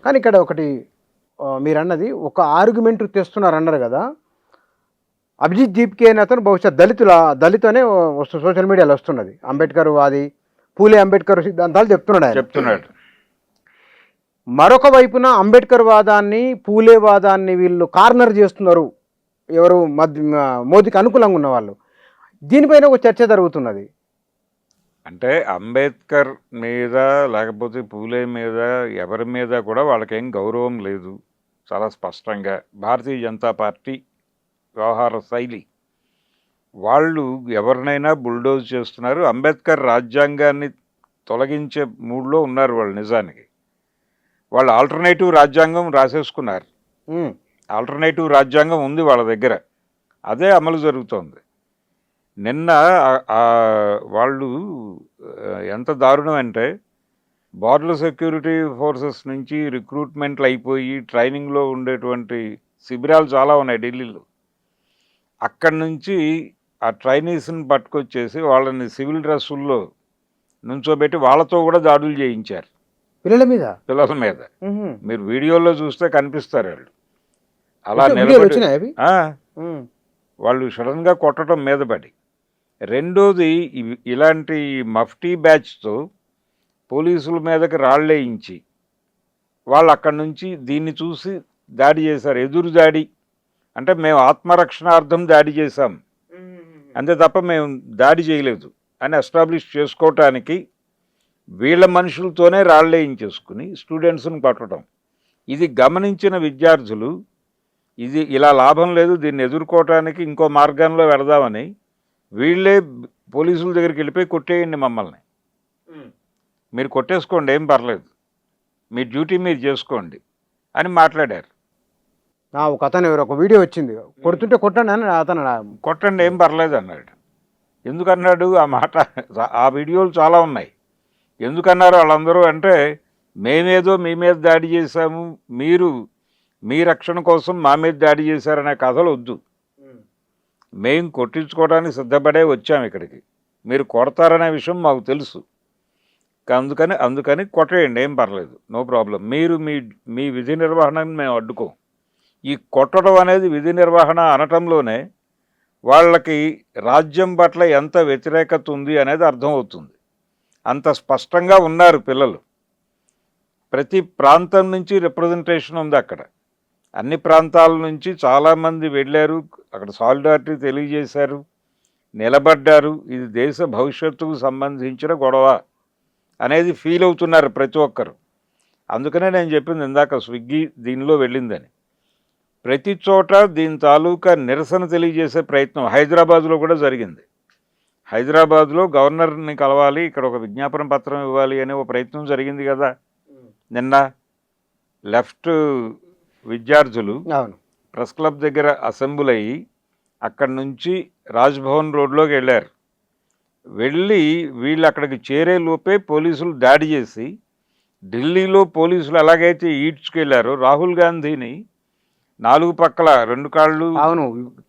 కానీ ఇక్కడ ఒకటి మీరన్నది ఒక ఆర్గ్యుమెంట్ తెస్తున్నారన్నారు కదా, అభిజిత్ దీప్కే అనే అతను బహుశా దళితనే సోషల్ మీడియాలో వస్తున్నది. అంబేద్కర్ వాది, పూలే అంబేద్కర్ సిద్ధాంతాలు చెప్తున్నాడు. మరొక వైపున అంబేద్కర్ వాదాన్ని, పూలే వాదాన్ని వీళ్ళు కార్నర్ చేస్తున్నారు ఎవరు, మోదీకి అనుకూలంగా ఉన్న వాళ్ళు. దీనిపైన ఒక చర్చ జరుగుతున్నది. అంటే అంబేద్కర్ మీద లేకపోతే పూలే మీద ఎవరి మీద కూడా వాళ్ళకేం గౌరవం లేదు. చాలా స్పష్టంగా భారతీయ జనతా పార్టీ వ్యవహార శైలి, వాళ్ళు ఎవరినైనా బుల్డోజ్ చేస్తున్నారు. అంబేద్కర్ రాజ్యాంగాన్ని తొలగించే మూడ్లో ఉన్నారు వాళ్ళు. నిజానికి వాళ్ళు ఆల్టర్నేటివ్ రాజ్యాంగం రాసేసుకున్నారు. ఆల్టర్నేటివ్ రాజ్యాంగం ఉంది వాళ్ళ దగ్గర, అదే అమలు జరుగుతోంది. నిన్న వాళ్ళు ఎంత దారుణం అంటే, బార్డర్ సెక్యూరిటీ ఫోర్సెస్ నుంచి రిక్రూట్మెంట్లు అయిపోయి ట్రైనింగ్లో ఉండేటువంటి శిబిరాలు చాలా ఉన్నాయి ఢిల్లీలో. అక్కడి నుంచి ఆ ట్రైనీస్ని పట్టుకొచ్చేసి వాళ్ళని సివిల్ డ్రెస్సుల్లో నుంచోబెట్టి వాళ్ళతో కూడా దాడులు చేయించారు పిల్లల మీద. మీరు వీడియోలో చూస్తే కనిపిస్తారు వాళ్ళు అలా నిలబడి. వాళ్ళు సడన్గా కొట్టడం మీద పడి. రెండోది, ఇలాంటి మఫ్టీ బ్యాచ్తో పోలీసుల మీదకి రాళ్ళేయించి వాళ్ళు అక్కడి నుంచి దీన్ని చూసి దాడి చేశారు. ఎదురు దాడి అంటే మేము ఆత్మరక్షణార్థం దాడి చేశాం అంతే తప్ప మేము దాడి చేయలేదు అని ఎస్టాబ్లిష్ చేసుకోవటానికి వీళ్ళ మనుషులతోనే రాళ్ళేయించేసుకుని స్టూడెంట్స్ని పట్టడం. ఇది గమనించిన విద్యార్థులు ఇది ఇలా లాభం లేదు, దీన్ని ఎదుర్కోవటానికి ఇంకో మార్గంలో వెళదామని వీళ్ళే పోలీసుల దగ్గరికి వెళ్ళిపోయి కొట్టేయండి మమ్మల్ని, మీరు కొట్టేసుకోండి ఏం పర్లేదు, మీ డ్యూటీ మీరు చేసుకోండి అని మాట్లాడారు. ఒక అతను ఒక వీడియో వచ్చింది, కొడుతుంటే కొట్టండి అని అతను కొట్టండి ఏం పర్లేదు అన్నాడు. ఎందుకన్నాడు ఆ మాట? ఆ వీడియోలు చాలా ఉన్నాయి. ఎందుకన్నారు వాళ్ళందరూ అంటే, మేమేదో మీ మీద దాడి చేశాము, మీరు మీ రక్షణ కోసం మా మీద దాడి చేశారనే కథలు వద్దు, మేము కొట్టించుకోవడానికి సిద్ధపడే వచ్చాము ఇక్కడికి, మీరు కొడతారనే విషయం మాకు తెలుసు, అందుకని కొట్టేయండి ఏం పర్లేదు, నో ప్రాబ్లం, మీరు మీ విధి నిర్వహణని మేము అడ్డుకోం. ఈ కొట్టడం అనేది విధి నిర్వహణ అనటంలోనే వాళ్ళకి రాజ్యం పట్ల ఎంత వ్యతిరేకత ఉంది అనేది అర్థమవుతుంది. అంత స్పష్టంగా ఉన్నారు పిల్లలు. ప్రతి ప్రాంతం నుంచి రిప్రజెంటేషన్ ఉంది అక్కడ. అన్ని ప్రాంతాల నుంచి చాలామంది వెళ్ళారు, అక్కడ సాలిడారిటీ తెలియజేశారు, నిలబడ్డారు. ఇది దేశ భవిష్యత్తుకు సంబంధించిన గొడవ అనేది ఫీల్ అవుతున్నారు ప్రతి ఒక్కరు. అందుకనే నేను చెప్పింది ఇందాక, స్విగ్గీ దీనిలో వెళ్ళిందని. ప్రతి చోట దీని తాలూకా నిరసన తెలియజేసే ప్రయత్నం హైదరాబాద్లో కూడా జరిగింది. హైదరాబాద్లో గవర్నర్ని కలవాలి, ఇక్కడ ఒక విజ్ఞాపన పత్రం ఇవ్వాలి అనే ఒక ప్రయత్నం జరిగింది కదా. నిన్న లెఫ్ట్ విద్యార్థులు ప్రెస్ క్లబ్ దగ్గర అసెంబ్లీ అయ్యి అక్కడి నుంచి రాజ్భవన్ రోడ్లోకి వెళ్ళారు. వెళ్ళి వీళ్ళు అక్కడికి చేరే లోపే పోలీసులు దాడి చేసి, ఢిల్లీలో పోలీసులు ఎలాగైతే ఈడ్చుకెళ్లారో రాహుల్ గాంధీని నాలుగు పక్కల రెండు కాళ్ళు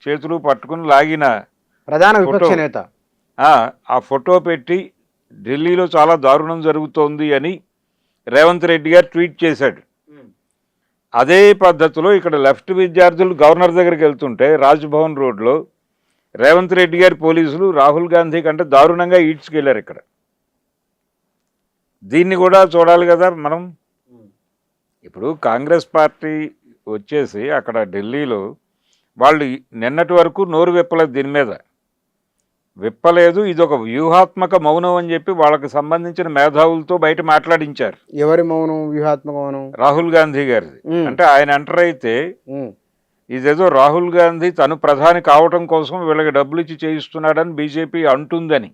చేతులు పట్టుకుని లాగిన ప్రధాన విపక్ష నేత ఆ ఫోటో పెట్టి ఢిల్లీలో చాలా దారుణం జరుగుతోంది అని రేవంత్ రెడ్డి గారు ట్వీట్ చేశాడు. అదే పద్ధతిలో ఇక్కడ లెఫ్ట్ విద్యార్థులు గవర్నర్ దగ్గరికి వెళ్తుంటే రాజ్భవన్ రోడ్లో రేవంత్ రెడ్డి గారి పోలీసులు రాహుల్ గాంధీ కంటే దారుణంగా ఈడ్చుకెళ్ళారు ఇక్కడ. దీన్ని కూడా చూడాలి కదా మనం. ఇప్పుడు కాంగ్రెస్ పార్టీ వచ్చేసి అక్కడ ఢిల్లీలో వాళ్ళు నిన్నటి వరకు నోరు విప్పలేదు, దీని మీద విప్పలేదు. ఇది ఒక వ్యూహాత్మక మౌనం అని చెప్పి వాళ్ళకి సంబంధించిన మేధావులతో బయట మాట్లాడించారు. ఎవరి మౌనం? వ్యూహాత్మక మౌనం రాహుల్ గాంధీ గారిది. అంటే ఆయన ఎంటర్ అయితే ఇదేదో రాహుల్ గాంధీ తను ప్రధాని కావటం కోసం వీళ్ళకి డబ్బులు ఇచ్చి చేయిస్తున్నాడని బీజేపీ అంటుందని,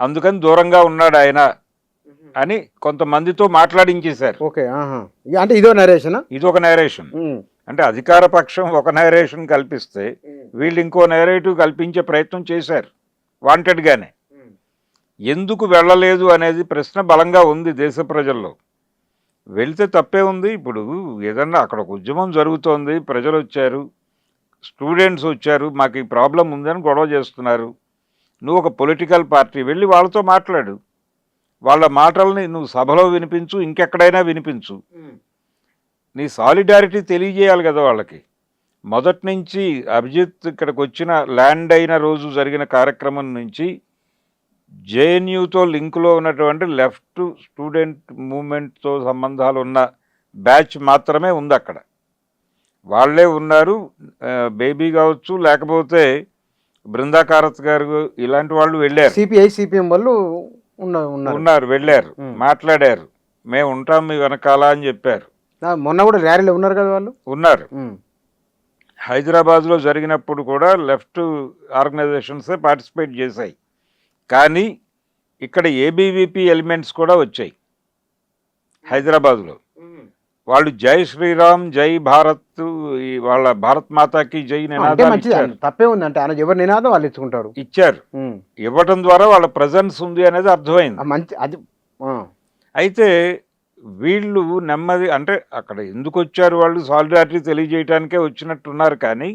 అందుకని దూరంగా ఉన్నాడు ఆయన అని కొంతమందితో మాట్లాడించేశారు. అంటే ఇదో నరేషన్, ఇదొక నరేషన్. అంటే అధికార పక్షం ఒక నరేషన్ కల్పిస్తే వీళ్ళు ఇంకో నేరేటివ్ కల్పించే ప్రయత్నం చేశారు వాంటెడ్గానే. ఎందుకు వెళ్ళలేదు అనేది ప్రశ్న బలంగా ఉంది దేశ ప్రజల్లో. వెళ్తే తప్పే ఉంది. ఇప్పుడు ఏదన్నా అక్కడ ఒక ఉద్యమం జరుగుతోంది, ప్రజలు వచ్చారు, స్టూడెంట్స్ వచ్చారు, మాకు ఈ ప్రాబ్లం ఉందని గొడవ చేస్తున్నారు. నువ్వు ఒక పొలిటికల్ పార్టీ వెళ్ళి వాళ్ళతో మాట్లాడు, వాళ్ళ మాటల్ని నువ్వు సభలో వినిపించు, ఇంకెక్కడైనా వినిపించు. నీ సాలిడారిటీ తెలియజేయాలి కదా వాళ్ళకి. మొదటి నుంచి అభిజిత్ ఇక్కడికి వచ్చిన ల్యాండ్ అయిన రోజు జరిగిన కార్యక్రమం నుంచి జేఎన్యూతో లింకులో ఉన్నటువంటి లెఫ్ట్ స్టూడెంట్ మూవ్మెంట్తో సంబంధాలు ఉన్న బ్యాచ్ మాత్రమే ఉంది అక్కడ. వాళ్ళే ఉన్నారు. బేబీ కావచ్చు, లేకపోతే బృందాకారత్ గారు, ఇలాంటి వాళ్ళు వెళ్ళారు. సిపిఐ సిపిఎం వాళ్ళు ఉన్నారు, వెళ్ళారు, మాట్లాడారు, మేము ఉంటాం మీ వెనకాల అని చెప్పారు. మొన్న కూడా ర్యాలీలో ఉన్నారు కదా వాళ్ళు. ఉన్నారు. హైదరాబాద్లో జరిగినప్పుడు కూడా లెఫ్ట్ ఆర్గనైజేషన్సే పార్టిసిపేట్ చేశాయి. కానీ ఇక్కడ ఏబీవీపీ ఎలిమెంట్స్ కూడా వచ్చాయి హైదరాబాద్లో. వాళ్ళు జై శ్రీరామ్, జై భారత్, వాళ్ళ భారత్ మాతాకి జై నినాదాలు తప్పే ఉంది అంటే ఆయన ఎవరి నినాదం వాళ్ళు ఇచ్చుకుంటారు, ఇచ్చారు. ఇవ్వటం ద్వారా వాళ్ళ ప్రజెన్స్ ఉంది అనేది అర్థమైంది. మంచి అది. అయితే వీళ్ళు నెమ్మది అంటే అక్కడ ఎందుకు వచ్చారు, వాళ్ళు సాలిడారిటీ తెలియజేయడానికే వచ్చినట్టున్నారు. కానీ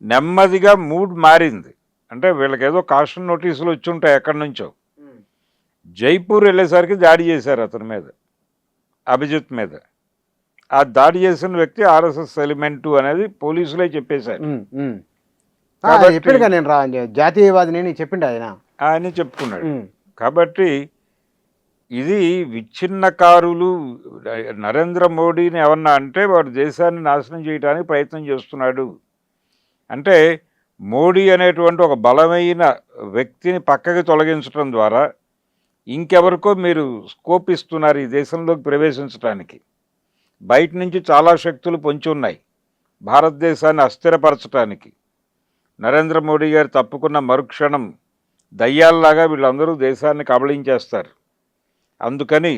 నెమ్మదిగా మూడ్ మారింది. అంటే వీళ్ళకి ఏదో కాషన్ నోటీసులు వచ్చి ఉంటాయి ఎక్కడి నుంచో. జైపూర్ వెళ్ళేసరికి దాడి చేశారు అతని మీద, అభిజిత్ మీద. ఆ దాడి చేసిన వ్యక్తి ఆర్ఎస్ఎస్ ఎలిమెంటు అనేది పోలీసులే చెప్పేశారు. నేను జాతీయవాదిని చెప్పిండు ఆయన చెప్పుకున్నాడు. కాబట్టి ఇది విచ్ఛిన్నకారులు నరేంద్ర మోడీని ఏమన్నా అంటే వాడు దేశాన్ని నాశనం చేయడానికి ప్రయత్నం చేస్తున్నాడు అంటే, మోడీ అనేటువంటి ఒక బలమైన వ్యక్తిని పక్కకి తొలగించడం ద్వారా ఇంకెవరికో మీరు స్కోప్ ఇస్తున్నారు ఈ దేశంలోకి ప్రవేశించడానికి. బయట నుంచి చాలా శక్తులు పొంచి ఉన్నాయి భారతదేశాన్ని అస్థిరపరచడానికి. నరేంద్ర మోడీ గారు తప్పుకున్న మరుక్షణం దయ్యాల్లాగా వీళ్ళందరూ దేశాన్ని కబళించేస్తారు. అందుకని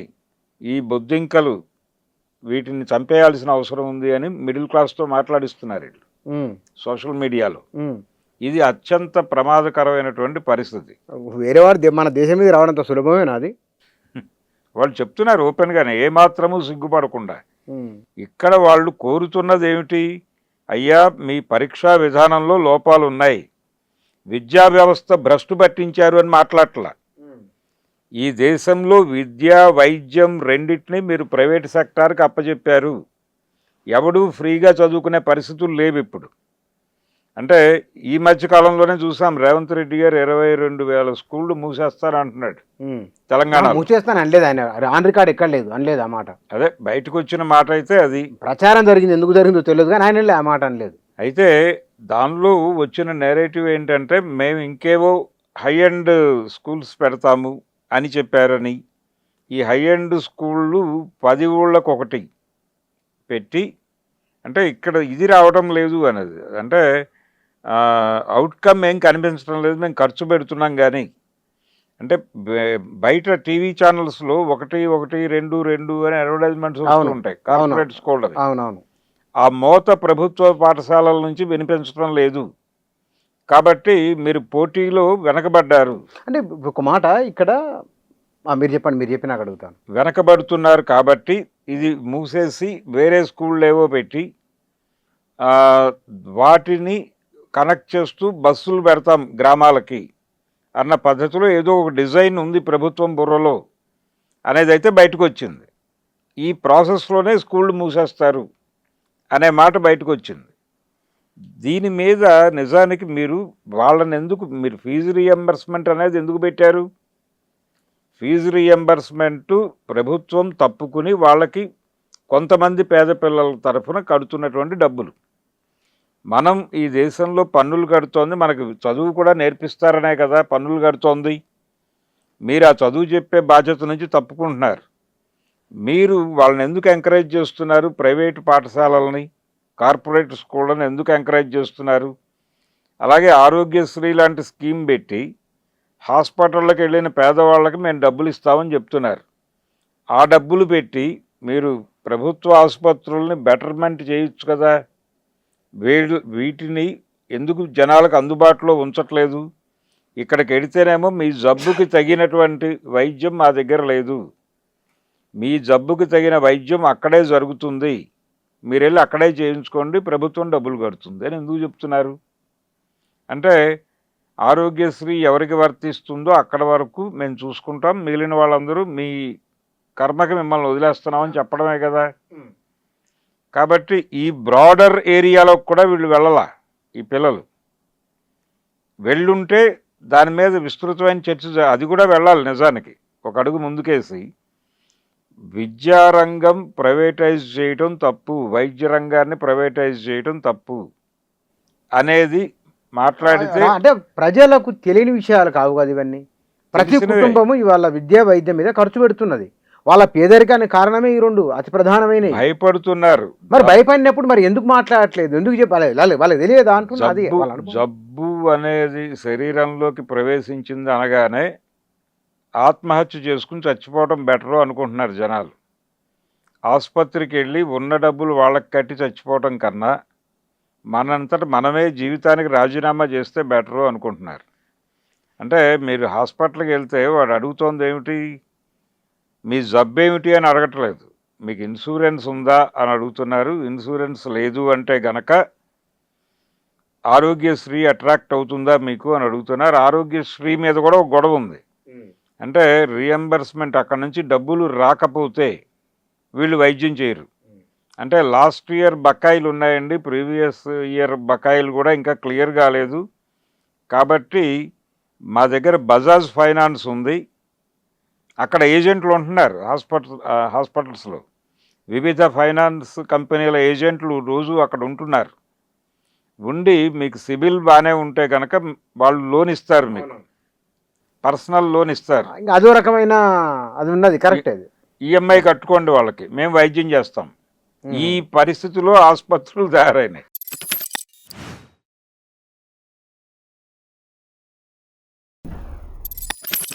ఈ బొద్దింకలు వీటిని చంపేయాల్సిన అవసరం ఉంది అని మిడిల్ క్లాస్తో మాట్లాడిస్తున్నారు వీళ్ళు సోషల్ మీడియాలో. ఇది అత్యంత ప్రమాదకరమైనటువంటి పరిస్థితి. వేరే వారు మన దేశం మీద రావడంత సులభమేనా అది? వాళ్ళు చెప్తున్నారు ఓపెన్గానే, ఏమాత్రము సిగ్గుపడకుండా. ఇక్కడ వాళ్ళు కోరుతున్నది ఏమిటి? అయ్యా, మీ పరీక్షా విధానంలో లోపాలు ఉన్నాయి, విద్యా వ్యవస్థ భ్రష్టు పట్టించారు అని మాట్లాడట్లా. ఈ దేశంలో విద్య, వైద్యం రెండింటినీ మీరు ప్రైవేట్ సెక్టార్కి అప్పచెప్పారు. ఎవడూ ఫ్రీగా చదువుకునే పరిస్థితులు లేవు ఇప్పుడు. అంటే ఈ మధ్య కాలంలోనే చూసాం, రేవంత్ రెడ్డి గారు 22,000 స్కూళ్ళు మూసేస్తారంటున్నాడు తెలంగాణ. మూసేస్తాను అనలేదు ఆయన, ఆన్ రికార్డ్ ఎక్కడ లేదు అనలేదు ఆ మాట. అదే బయటకు వచ్చిన మాట అయితే అది ప్రచారం జరిగింది, ఎందుకు జరిగిందో తెలియదు కానీ ఆయన ఆ మాట అనలేదు. అయితే దానిలో వచ్చిన నెరేటివ్ ఏంటంటే, మేము ఇంకేవో హై అండ్ స్కూల్స్ పెడతాము అని చెప్పారని. ఈ హై అండ్ స్కూళ్ళు 10 ఊళ్ళకు ఒకటి పెట్టి, అంటే ఇక్కడ ఇది రావడం లేదు అనేది, అంటే అవుట్కమ్ ఏం కనిపించడం లేదు, మేము ఖర్చు పెడుతున్నాం. కానీ అంటే బయట టీవీ ఛానల్స్లో 1, 1, 2, 2 అని అడ్వర్టైజ్మెంట్స్ వస్తూ ఉంటాయి కార్పొరేట్ స్కూల్. ఆ మోత ప్రభుత్వ పాఠశాలల నుంచి వినిపించడం లేదు. కాబట్టి మీరు పోటీలో వెనకబడ్డారు. అంటే ఒక మాట ఇక్కడ మీరు చెప్పండి, మీరు చెప్పి నాకు అడుగుతాను. వెనకబడుతున్నారు కాబట్టి ఇది మూసేసి వేరే స్కూళ్ళు ఏవో పెట్టి వాటిని కనెక్ట్ చేస్తూ బస్సులు పెడతాం గ్రామాలకి అన్న పద్ధతిలో ఏదో ఒక డిజైన్ ఉంది ప్రభుత్వం బుర్రలో అనేది అయితే బయటకు వచ్చింది. ఈ ప్రాసెస్లోనే స్కూళ్ళు మూసేస్తారు అనే మాట బయటకు వచ్చింది. దీని మీద నిజానికి మీరు వాళ్ళని ఎందుకు, మీరు ఫీజు రియంబర్స్మెంట్ అనేది ఎందుకు పెట్టారు? ఫీజు రియంబర్స్మెంటు ప్రభుత్వం తప్పుకుని వాళ్ళకి కొంతమంది పేద పిల్లల తరఫున కడుతున్నటువంటి డబ్బులు. మనం ఈ దేశంలో పన్నులు కడుతోంది, మనకు చదువు కూడా నేర్పిస్తారనే కదా పన్నులు కడుతోంది. మీరు ఆ చదువు చెప్పే బాధ్యత నుంచి తప్పుకుంటున్నారు. మీరు వాళ్ళని ఎందుకు ఎంకరేజ్ చేస్తున్నారు? ప్రైవేటు పాఠశాలలని, కార్పొరేట్ స్కూళ్ళని ఎందుకు ఎంకరేజ్ చేస్తున్నారు? అలాగే ఆరోగ్యశ్రీ లాంటి స్కీమ్ పెట్టి హాస్పిటళ్ళకి వెళ్ళిన పేదవాళ్ళకి మేము డబ్బులు ఇస్తామని చెప్తున్నారు. ఆ డబ్బులు పెట్టి మీరు ప్రభుత్వ ఆసుపత్రుల్ని బెటర్మెంట్ చేయొచ్చు కదా. వీటిని ఎందుకు జనాలకు అందుబాటులో ఉంచట్లేదు? ఇక్కడికి వెడితేనేమో మీ జబ్బుకి తగినటువంటి వైద్యం మా దగ్గర లేదు, మీ జబ్బుకి తగిన వైద్యం అక్కడే జరుగుతుంది, మీరు వెళ్ళి అక్కడే చేయించుకోండి, ప్రభుత్వం డబ్బులు కడుతుంది అని ఎందుకు చెప్తున్నారు? అంటే ఆరోగ్యశ్రీ ఎవరికి వర్తిస్తుందో అక్కడ వరకు మేము చూసుకుంటాం, మిగిలిన వాళ్ళందరూ మీ కర్మకి మిమ్మల్ని వదిలేస్తున్నామని చెప్పడమే కదా. కాబట్టి ఈ బ్రాడర్ ఏరియాలో కూడా వీళ్ళు వెళ్ళాల ఈ పిల్లలు. వెళ్ళుంటే దాని మీద విస్తృతమైన చర్చ అది కూడా వెళ్ళాలి నిజానికి. ఒక అడుగు ముందుకేసి విద్యారంగం ప్రైవేటైజ్ చేయటం తప్పు, వైద్య రంగాన్ని ప్రైవేటైజ్ చేయటం తప్పు అనేది మాట్లాడితే అంటే ప్రజలకు తెలియని విషయాలు కావు కదా ఇవన్నీ. ప్రతి తెలిసినవే. కుటుంబము ఇవాళ విద్యా వైద్యం మీద ఖర్చు పెడుతున్నది. వాళ్ళ పేదరికానికి కారణమే ఈ రెండు అతి ప్రధానమైనవి. భయపడుతున్నారు. మరి భయపడినప్పుడు మరి ఎందుకు మాట్లాడట్లేదు, ఎందుకు చెప్పాలి? వాళ్ళకి తెలియదా అంటున్నా. అది జబ్బు వాళ్ళ అనుభవం. జబ్బు అనేది శరీరంలోకి ప్రవేశించింది అనగానే ఆత్మహత్య చేసుకుని చచ్చిపోవడం బెటరు అనుకుంటున్నారు జనాలు. ఆసుపత్రికి వెళ్ళి ఉన్న డబ్బులు వాళ్ళకి కట్టి చచ్చిపోవటం కన్నా మనంతట మనమే జీవితానికి రాజీనామా చేస్తే బెటరు అనుకుంటున్నారు. అంటే మీరు హాస్పిటల్కి వెళ్తే వాడు అడుగుతోంది ఏమిటి, మీ జబ్బు ఏమిటి అని అడగట్లేదు, మీకు ఇన్సూరెన్స్ ఉందా అని అడుగుతున్నారు. ఇన్సూరెన్స్ లేదు అంటే గనక ఆరోగ్యశ్రీ అట్రాక్ట్ అవుతుందా మీకు అని అడుగుతున్నారు. ఆరోగ్యశ్రీ మీద కూడా ఒక గొడవ ఉంది. అంటే రియంబర్స్మెంట్ అక్కడ నుంచి డబ్బులు రాకపోతే వీళ్ళు వైద్యం చేయరు. అంటే లాస్ట్ ఇయర్ బకాయిలు ఉన్నాయండి, ప్రీవియస్ ఇయర్ బకాయిలు కూడా ఇంకా క్లియర్ కాలేదు, కాబట్టి మా దగ్గర బజాజ్ ఫైనాన్స్ ఉంది, అక్కడ ఏజెంట్లు ఉంటున్నారు హాస్పిటల్స్లో. వివిధ ఫైనాన్స్ కంపెనీల ఏజెంట్లు రోజు అక్కడ ఉంటున్నారు. ఉండి మీకు సిబిల్ బాగానే ఉంటే కనుక వాళ్ళు లోన్ ఇస్తారు, మీకు పర్సనల్ లోన్ ఇస్తారు. ఇంకా అదో రకమైన అది ఉన్నది. కరెక్ట్. అది ఈఎంఐ కట్టుకోండి వాళ్ళకి, మేము వైద్యం చేస్తాం. ఈ పరిస్థితిలో ఆసుపత్రులు తయారైనాయి.